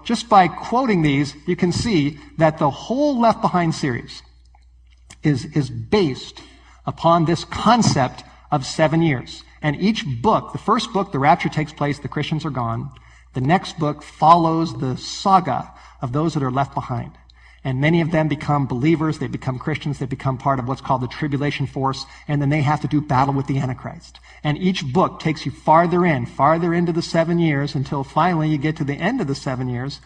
just by quoting these, you can see that the whole Left Behind series is based upon this concept of 7 years. And each book, the first book, the rapture takes place, the Christians are gone. The next book follows the saga of those that are left behind. And many of them become believers, they become Christians, they become part of what's called the tribulation force, and then they have to do battle with the Antichrist. And each book takes you farther into the 7 years, until finally you get to the end of the 7 years.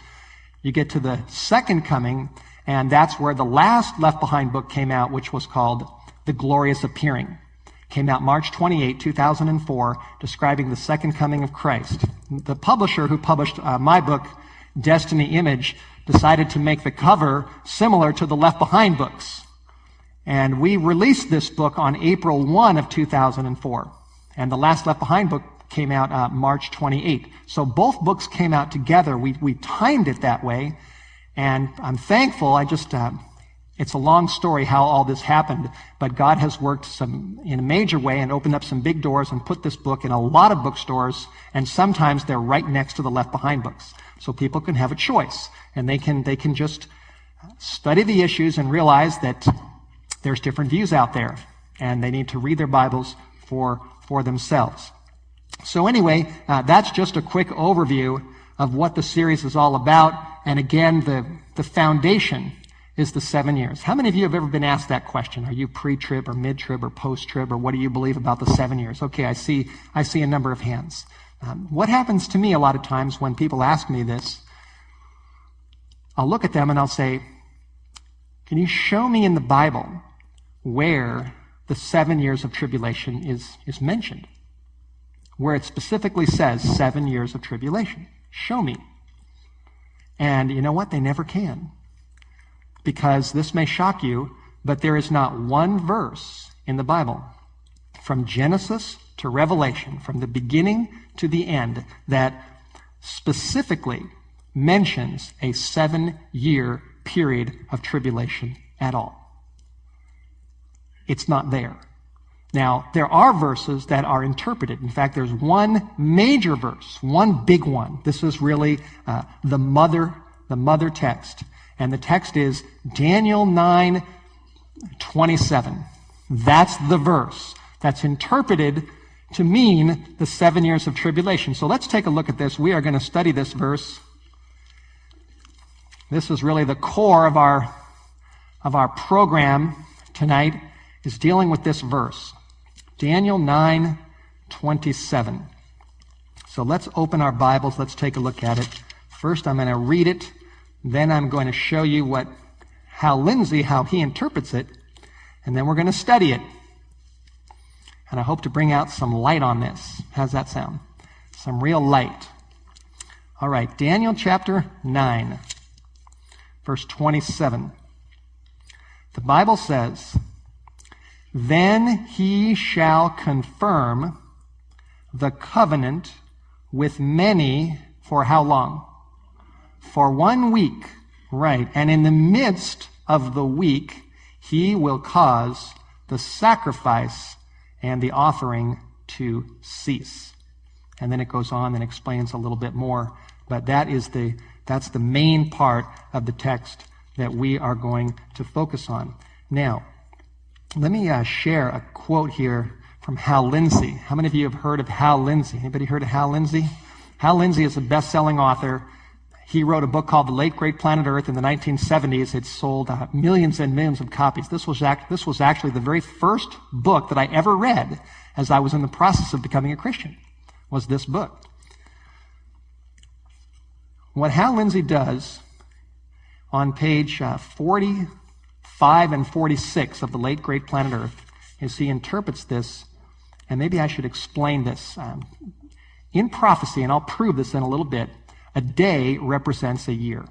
You get to the second coming, and that's where the last Left Behind book came out, which was called The Glorious Appearing. Came out March 28, 2004, describing the second coming of Christ. The publisher who published my book, Destiny Image, decided to make the cover similar to the Left Behind books. And we released this book on April 1 of 2004. And the last Left Behind book came out March 28. So both books came out together. We timed it that way. And I'm thankful. It's a long story how all this happened, but God has worked in a major way and opened up some big doors and put this book in a lot of bookstores, and sometimes they're right next to the Left Behind books. So people can have a choice, and they can just study the issues and realize that there's different views out there, and they need to read their Bibles for themselves. So anyway, that's just a quick overview of what the series is all about. And again, the foundation is the 7 years. How many of you have ever been asked that question? Are you pre-trib or mid-trib or post-trib, or what do you believe about the 7 years? Okay, I see a number of hands. What happens to me a lot of times when people ask me this, I'll look at them and I'll say, can you show me in the Bible where the 7 years of tribulation is mentioned? Where it specifically says 7 years of tribulation. Show me. And you know what? They never can. Because this may shock you, but there is not one verse in the Bible, from Genesis to Revelation, from the beginning to the end, that specifically mentions a 7-year period of tribulation at all. It's not there. Now, there are verses that are interpreted. In fact, there's one major verse, one big one. This is really the mother text. And the text is Daniel 9:27. That's the verse that's interpreted to mean the 7 years of tribulation. So let's take a look at this. We are going to study this verse. This is really the core of our program tonight, is dealing with this verse. Daniel 9:27. So let's open our Bibles. Let's take a look at it. First, I'm going to read it. Then I'm going to show you how he interprets it, and then we're going to study it. And I hope to bring out some light on this. How's that sound? Some real light. All right, Daniel chapter 9, verse 27. The Bible says, "Then he shall confirm the covenant with many," for how long? For 1 week, right. "And in the midst of the week, he will cause the sacrifice and the offering to cease." And then it goes on and explains a little bit more. But that's the main part of the text that we are going to focus on. Now, let me share a quote here from Hal Lindsey. How many of you have heard of Hal Lindsey? Anybody heard of Hal Lindsey? Hal Lindsey is a best-selling author. He wrote a book called The Late Great Planet Earth in the 1970s. It sold millions and millions of copies. This was actually the very first book that I ever read as I was in the process of becoming a Christian, was this book. What Hal Lindsey does on page 45 and 46 of The Late Great Planet Earth is he interprets this, and maybe I should explain this. In prophecy, and I'll prove this in a little bit, a day represents a year.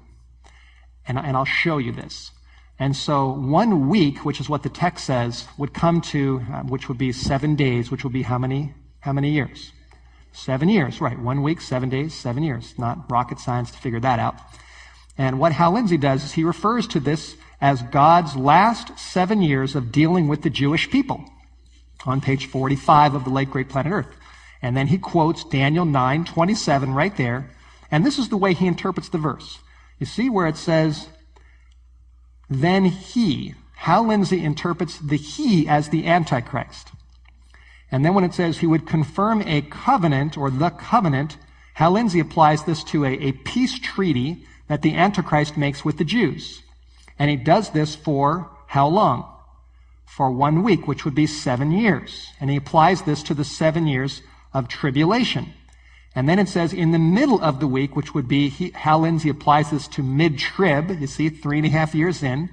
And I'll show you this. And so 1 week, which is what the text says, would come to, which would be 7 days, which would be how many years? 7 years, right. 1 week, 7 days, 7 years. Not rocket science to figure that out. And what Hal Lindsey does is he refers to this as God's last 7 years of dealing with the Jewish people on page 45 of The Late Great Planet Earth. And then he quotes Daniel 9:27 right there. And this is the way he interprets the verse. You see where it says, then he. Hal Lindsey interprets the he as the Antichrist. And then when it says he would confirm a covenant or the covenant, Hal Lindsey applies this to a peace treaty that the Antichrist makes with the Jews. And he does this for how long? For 1 week, which would be 7 years. And he applies this to the 7 years of tribulation. And then it says in the middle of the week, which would be, Hal Lindsey applies this to mid-trib, you see, 3.5 years in.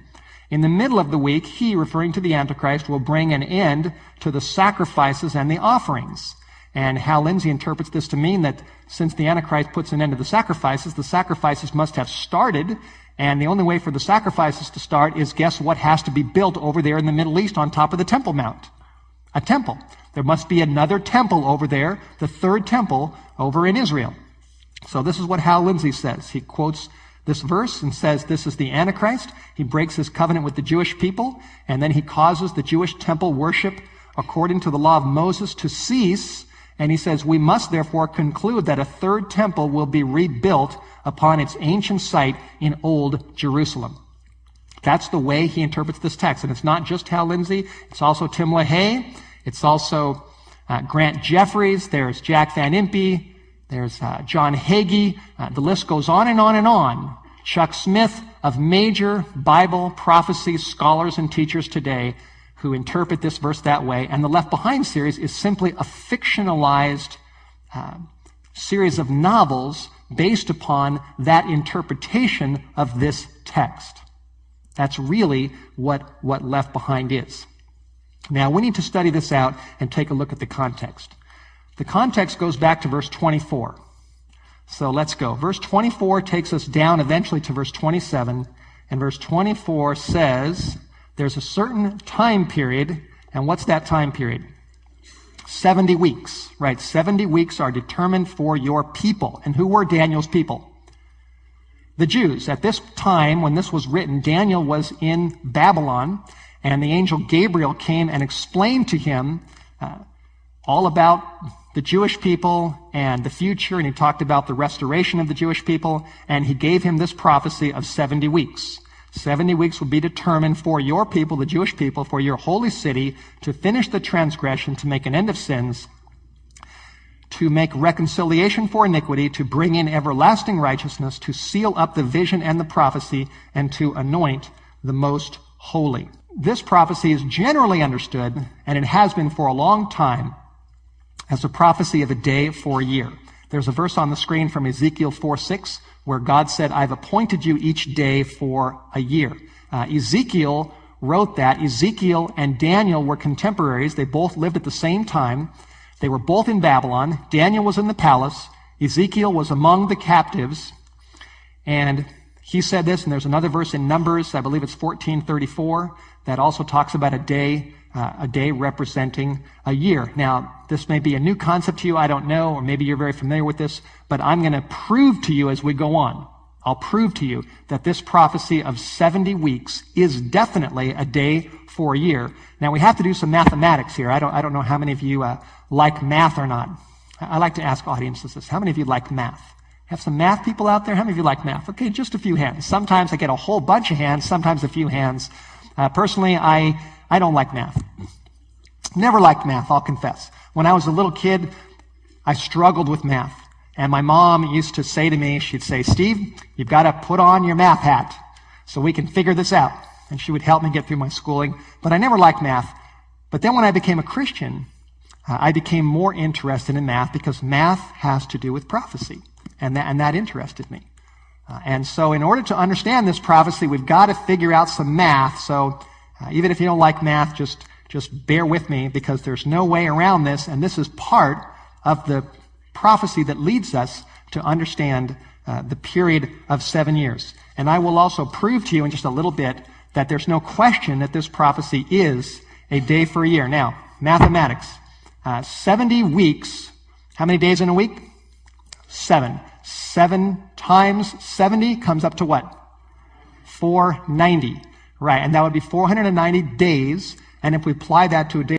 In the middle of the week, he, referring to the Antichrist, will bring an end to the sacrifices and the offerings. And Hal Lindsey interprets this to mean that since the Antichrist puts an end to the sacrifices must have started, and the only way for the sacrifices to start is, guess what has to be built over there in the Middle East on top of the Temple Mount? A temple. There must be another temple over there, the third temple over in Israel. So this is what Hal Lindsey says. He quotes this verse and says this is the Antichrist. He breaks his covenant with the Jewish people, and then he causes the Jewish temple worship according to the law of Moses to cease. And he says, we must therefore conclude that a third temple will be rebuilt upon its ancient site in Old Jerusalem. That's the way he interprets this text. And it's not just Hal Lindsey. It's also Tim LaHaye. It's also Grant Jeffries. There's Jack Van Impe. There's John Hagee. The list goes on and on and on. Chuck Smith, of major Bible prophecy scholars and teachers today who interpret this verse that way. And the Left Behind series is simply a fictionalized series of novels based upon that interpretation of this text. That's really what Left Behind is. Now, we need to study this out and take a look at the context. The context goes back to verse 24. So let's go. Verse 24 takes us down eventually to verse 27. And verse 24 says, there's a certain time period. And what's that time period? 70 weeks, right? 70 weeks are determined for your people. And who were Daniel's people? The Jews. At this time, when this was written, Daniel was in Babylon, and the angel Gabriel came and explained to him all about the Jewish people and the future, and he talked about the restoration of the Jewish people, and he gave him this prophecy of 70 weeks. 70 weeks will be determined for your people, the Jewish people, for your holy city, to finish the transgression, to make an end of sins, to make reconciliation for iniquity, to bring in everlasting righteousness, to seal up the vision and the prophecy, and to anoint the most holy. This prophecy is generally understood, and it has been for a long time, as a prophecy of a day for a year. There's a verse on the screen from Ezekiel 4:6, where God said, I've appointed you each day for a year. Ezekiel wrote that. Ezekiel and Daniel were contemporaries. They both lived at the same time. They were both in Babylon. Daniel was in the palace. Ezekiel was among the captives. And he said this, and there's another verse in Numbers, I believe it's 14:34, that also talks about a day representing a year. Now, this may be a new concept to you, I don't know, or maybe you're very familiar with this, but I'm going to prove to you as we go on. I'll prove to you that this prophecy of 70 weeks is definitely a day for a year. Now, we have to do some mathematics here. I don't know how many of you like math or not. I like to ask audiences this. How many of you like math? Have some math people out there? How many of you like math? Okay, just a few hands. Sometimes I get a whole bunch of hands, sometimes a few hands. Personally, I don't like math. Never liked math, I'll confess. When I was a little kid, I struggled with math. And my mom used to say to me, she'd say, Steve, you've got to put on your math hat so we can figure this out. And she would help me get through my schooling. But I never liked math. But then when I became a Christian, I became more interested in math because math has to do with prophecy. And that interested me. And so in order to understand this prophecy, we've got to figure out some math. So even if you don't like math, just bear with me because there's no way around this. And this is part of the prophecy that leads us to understand the period of 7 years. And I will also prove to you in just a little bit that there's no question that this prophecy is a day for a year. Now, mathematics. 70 weeks. How many days in a week? 7. 7 times 70 comes up to what? 490. Right, and that would be 490 days. And if we apply that to a day